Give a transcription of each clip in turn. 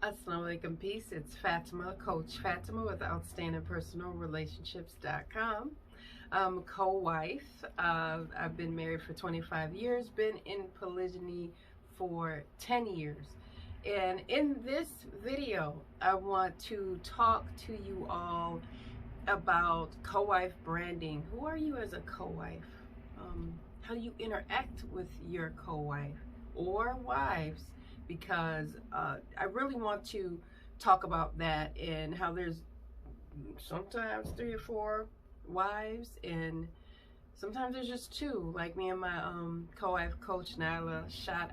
Assalamu alaikum, peace. It's Fatimah, Coach Fatimah with OutstandingPersonalRelationships.com. I'm co-wife. I've been married for 25 years, been in polygyny for 10 years. And in this video, I want to talk to you all about co-wife branding. Who are you as a co-wife? How do you interact with your co-wife or wives? Because I really want to talk about that and how there's sometimes 3 or 4 wives and sometimes there's just 2, like me and my co-wife Coach Nyla. Shout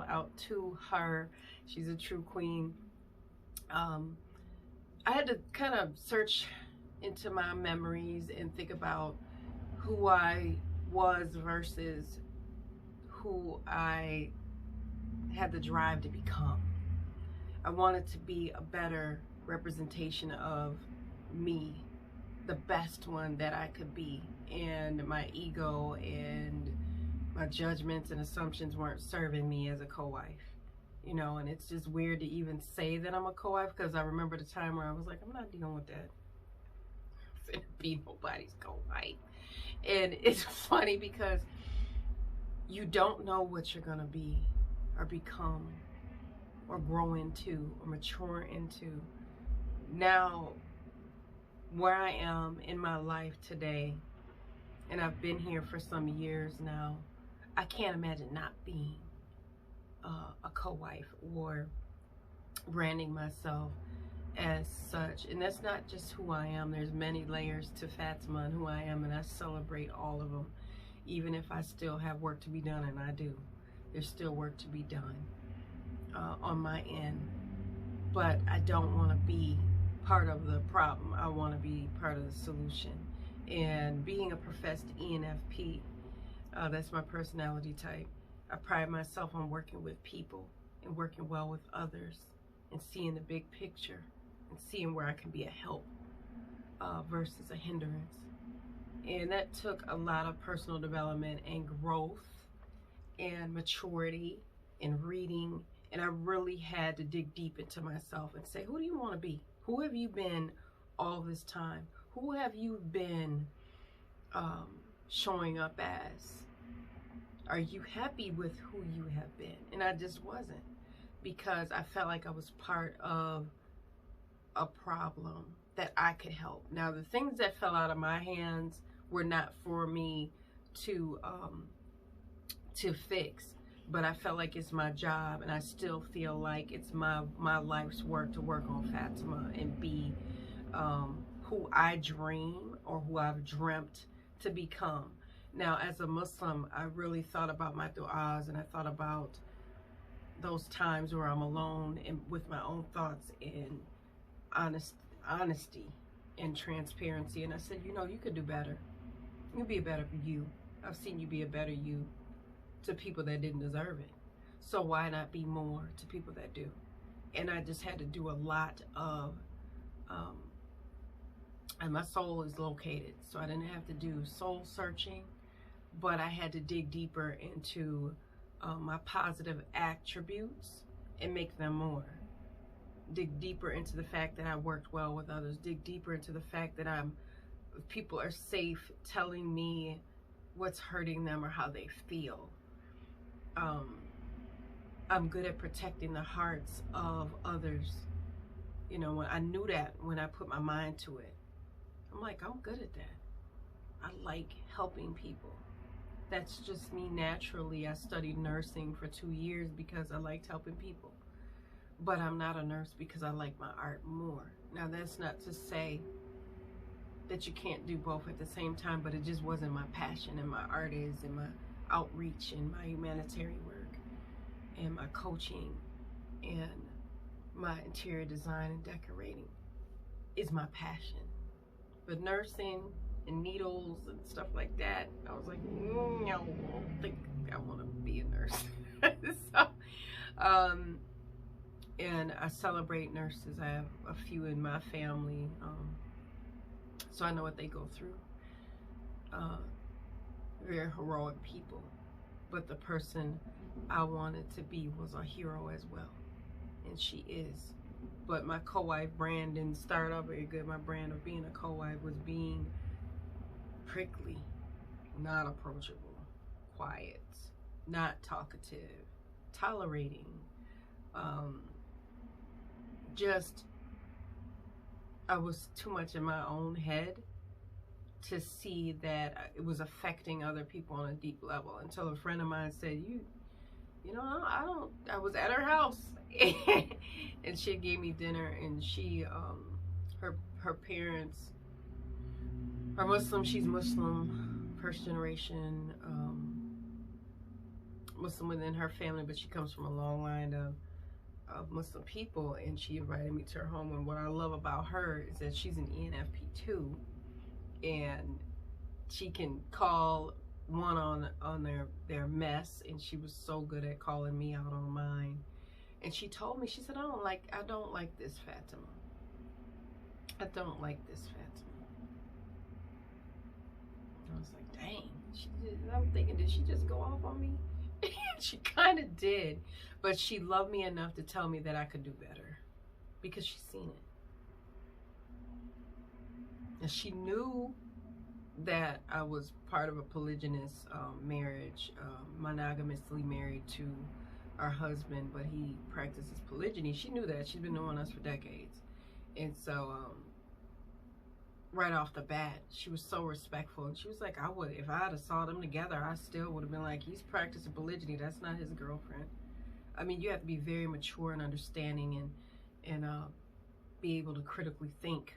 out to her. She's a true queen. I had to kind of search into my memories and think about who I was versus who I had the drive to become. I wanted to be a better representation of me, the best one that I could be, and my ego and my judgments and assumptions weren't serving me as a co-wife, you know. And it's just weird to even say that I'm a co-wife, because I remember the time where I was like, I'm not dealing with that. I'm finna be nobody's co-wife. And it's funny because you don't know what you're gonna be or become or grow into or mature into. Now, where I am in my life today, and I've been here for some years now, I can't imagine not being a co-wife or branding myself as such. And that's not just who I am. There's many layers to Fatimah and who I am, and I celebrate all of them, even if I still have work to be done, and I do. There's still work to be done on my end, but I don't want to be part of the problem. I want to be part of the solution. And being a professed ENFP, that's my personality type. I pride myself on working with people and working well with others and seeing the big picture and seeing where I can be a help versus a hindrance. And that took a lot of personal development and growth and maturity and reading, and I really had to dig deep into myself and say, who do you want to be? Who have you been all this time? Who have you been showing up as? Are you happy with who you have been? And I just wasn't, because I felt like I was part of a problem that I could help. Now, the things that fell out of my hands were not for me to fix, but I felt like it's my job, and I still feel like it's my life's work to work on Fatimah and be who I dream or who I've dreamt to become. Now, as a Muslim, I really thought about my du'as, and I thought about those times where I'm alone and with my own thoughts and honesty and transparency, and I said, you know, you could do better. You could be a better you. I've seen you be a better you to people that didn't deserve it. So why not be more to people that do? And I just had to do a lot of, and my soul is located, so I didn't have to do soul searching, but I had to dig deeper into my positive attributes and make them more. Dig deeper into the fact that I worked well with others. Dig deeper into the fact that people are safe telling me what's hurting them or how they feel. I'm good at protecting the hearts of others. You know, when I knew that when I put my mind to it, I'm like, I'm good at that. I like helping people. That's just me naturally. I studied nursing for 2 years because I liked helping people. But I'm not a nurse because I like my art more. Now, that's not to say that you can't do both at the same time, but it just wasn't my passion, and my art is, and my outreach, and my humanitarian work, and my coaching, and my interior design and decorating is my passion. But nursing and needles and stuff like that, I was like, no, I don't think I want to be a nurse. So, and I celebrate nurses. I have a few in my family, so I know what they go through. Very heroic people. But the person I wanted to be was a hero as well. And she is. but my co-wife brand didn't start out very good. My brand of being a co-wife was being prickly, not approachable, quiet, not talkative, tolerating, just I was too much in my own head to see that it was affecting other people on a deep level, until a friend of mine said, you know, I was at her house and she gave me dinner, and she, her parents are Muslim. She's Muslim, first generation, Muslim within her family, but she comes from a long line of Muslim people, and she invited me to her home. And what I love about her is that she's an ENFP too, and she can call one on their mess, and she was so good at calling me out on mine. And she told me, she said, I don't like this, Fatimah. I don't like this, Fatimah. I was like, dang. I'm thinking, did she just go off on me? She kind of did, but she loved me enough to tell me that I could do better, because she's seen it. And she knew that I was part of a polygynous marriage, monogamously married to our husband, but he practices polygyny. She knew that. She's been knowing us for decades. And so right off the bat, she was so respectful, and she was like, if I had saw them together, I still would have been like, he's practicing polygyny, that's not his girlfriend. I mean, you have to be very mature and understanding, and be able to critically think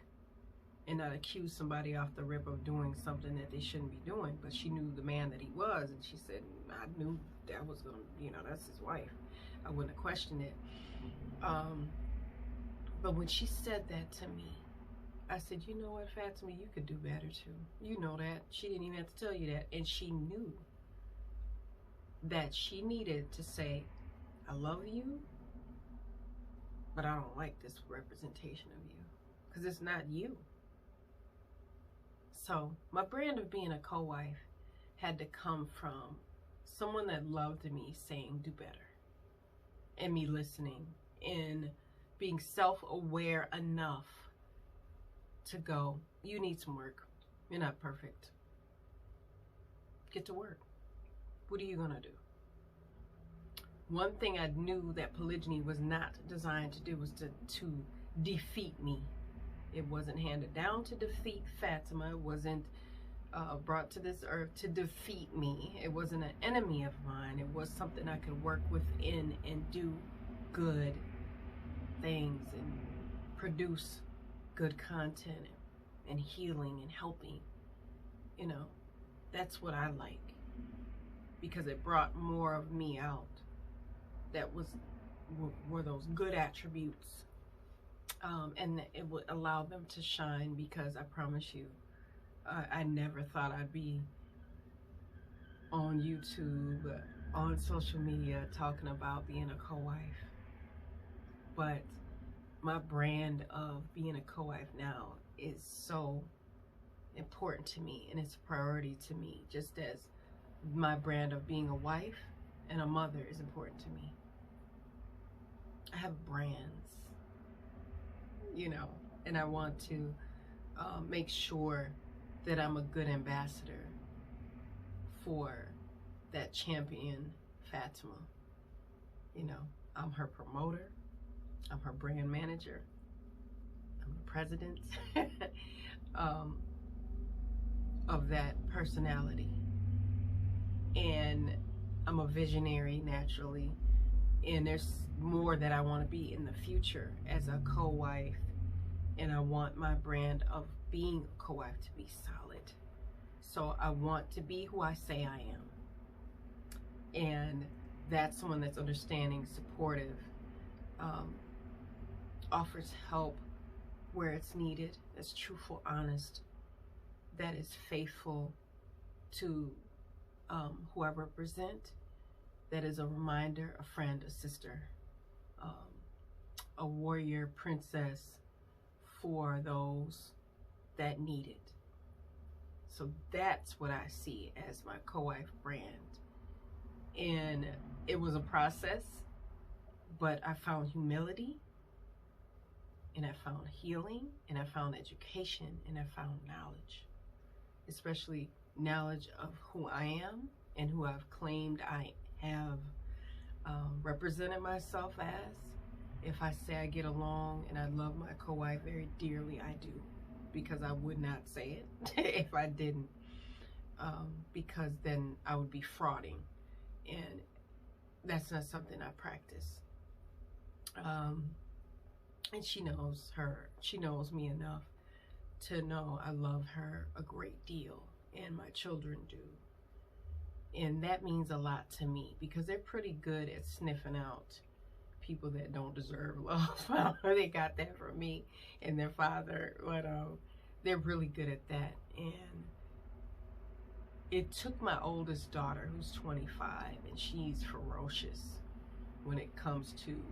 and not accuse somebody off the rip of doing something that they shouldn't be doing. But she knew the man that he was, and she said, I knew that was gonna, you know, that's his wife. I wouldn't have questioned it. But when she said that to me, I said, you know what, Fatimah, you could do better too. You know that. She didn't even have to tell you that. And she knew that she needed to say, I love you, but I don't like this representation of you, because it's not you. So my brand of being a co-wife had to come from someone that loved me saying, do better, and me listening and being self-aware enough to go, you need some work. You're not perfect. Get to work. What are you gonna do? One thing I knew that polygyny was not designed to do was to defeat me. It wasn't handed down to defeat Fatimah. It wasn't brought to this earth to defeat me. It wasn't an enemy of mine. It was something I could work within and do good things and produce good content and healing and helping. You know, that's what I like, because it brought more of me out. That were those good attributes, and it would allow them to shine, because I promise you, I never thought I'd be on YouTube, on social media, talking about being a co-wife. But my brand of being a co-wife now is so important to me, and it's a priority to me, just as my brand of being a wife and a mother is important to me. I have brands, you know, and I want to make sure that I'm a good ambassador for that champion Fatimah. You know, I'm her promoter, I'm her brand manager, I'm the president of that personality. And I'm a visionary naturally, and there's more that I want to be in the future as a co-wife, and I want my brand of being a co-wife to be solid. So I want to be who I say I am, and that's someone that's understanding, supportive, offers help where it's needed, that's truthful, honest, that is faithful to who I represent, that is a reminder, a friend, a sister, a warrior princess for those that need it. So that's what I see as my co-wife brand. And it was a process, but I found humility and I found healing, and I found education, and I found knowledge, especially knowledge of who I am and who I've claimed I have represented myself as. If I say I get along and I love my co-wife very dearly, I do, because I would not say it if I didn't, because then I would be frauding, and that's not something I practice. And she knows me enough to know I love her a great deal, and my children do. And that means a lot to me, because they're pretty good at sniffing out people that don't deserve love. They got that from me and their father, but they're really good at that. And it took my oldest daughter, who's 25, and she's ferocious when it comes to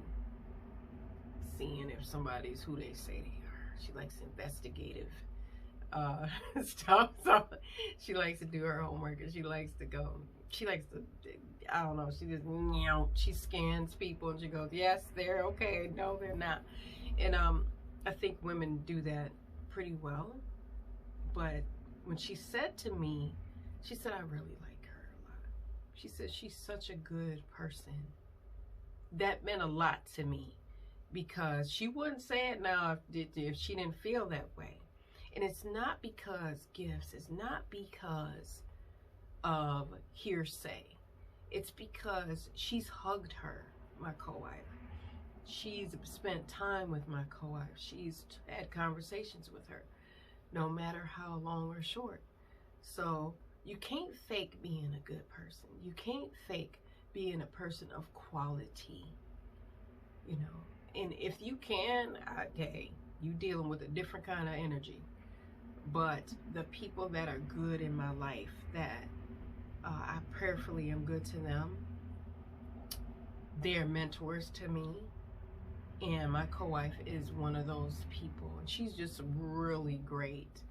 seeing if somebody's who they say they are. She likes investigative stuff. So she likes to do her homework, and she likes to, I don't know, she just, she scans people and she goes, yes, they're okay, no, they're not. And I think women do that pretty well. But when she said to me, she said, I really like her a lot. She said, she's such a good person. That meant a lot to me, because she wouldn't say it now if she didn't feel that way. And it's not because gifts, it's not because of hearsay. It's because she's hugged her, my co-wife. She's spent time with my co-wife. She's had conversations with her, no matter how long or short. So you can't fake being a good person. You can't fake being a person of quality, you know. And if you can, okay, you dealing with a different kind of energy. But the people that are good in my life, that I prayerfully am good to them, they're mentors to me. And my co-wife is one of those people. And she's just a really great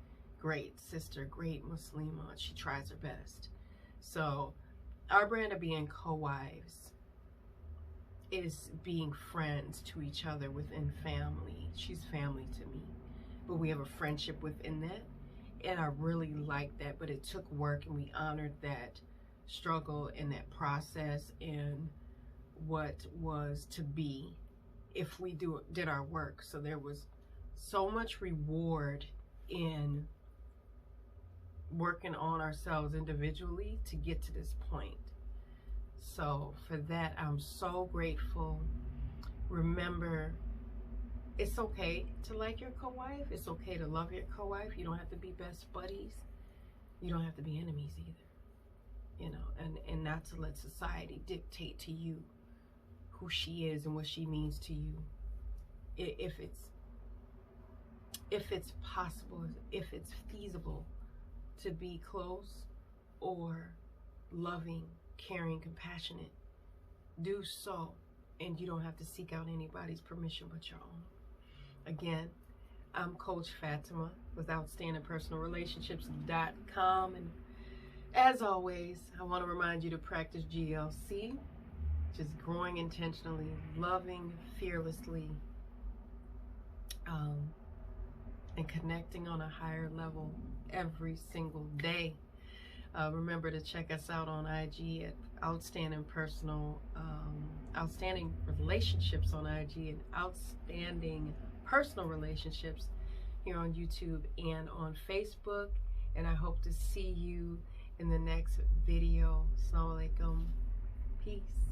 sister, great Muslima. She tries her best. So our brand of being co-wives is being friends to each other within family. She's family to me. But we have a friendship within that. And I really like that. But it took work, and we honored that struggle and that process and what was to be if we did our work. So there was so much reward in working on ourselves individually to get to this point. So for that, I'm so grateful. Remember, it's okay to like your co-wife. It's okay to love your co-wife. You don't have to be best buddies. You don't have to be enemies either. You know, and not to let society dictate to you who she is and what she means to you. If it's possible, if it's feasible to be close or loving, caring, compassionate, do so. And you don't have to seek out anybody's permission but your own. Again, I'm Coach Fatimah with OutstandingPersonalRelationships.com. And as always, I want to remind you to practice GLC, just growing intentionally, loving fearlessly, and connecting on a higher level every single day. Remember to check us out on IG at Outstanding Relationships on IG, and Outstanding Personal Relationships here on YouTube and on Facebook. And I hope to see you in the next video. Assalamu alaikum. Peace.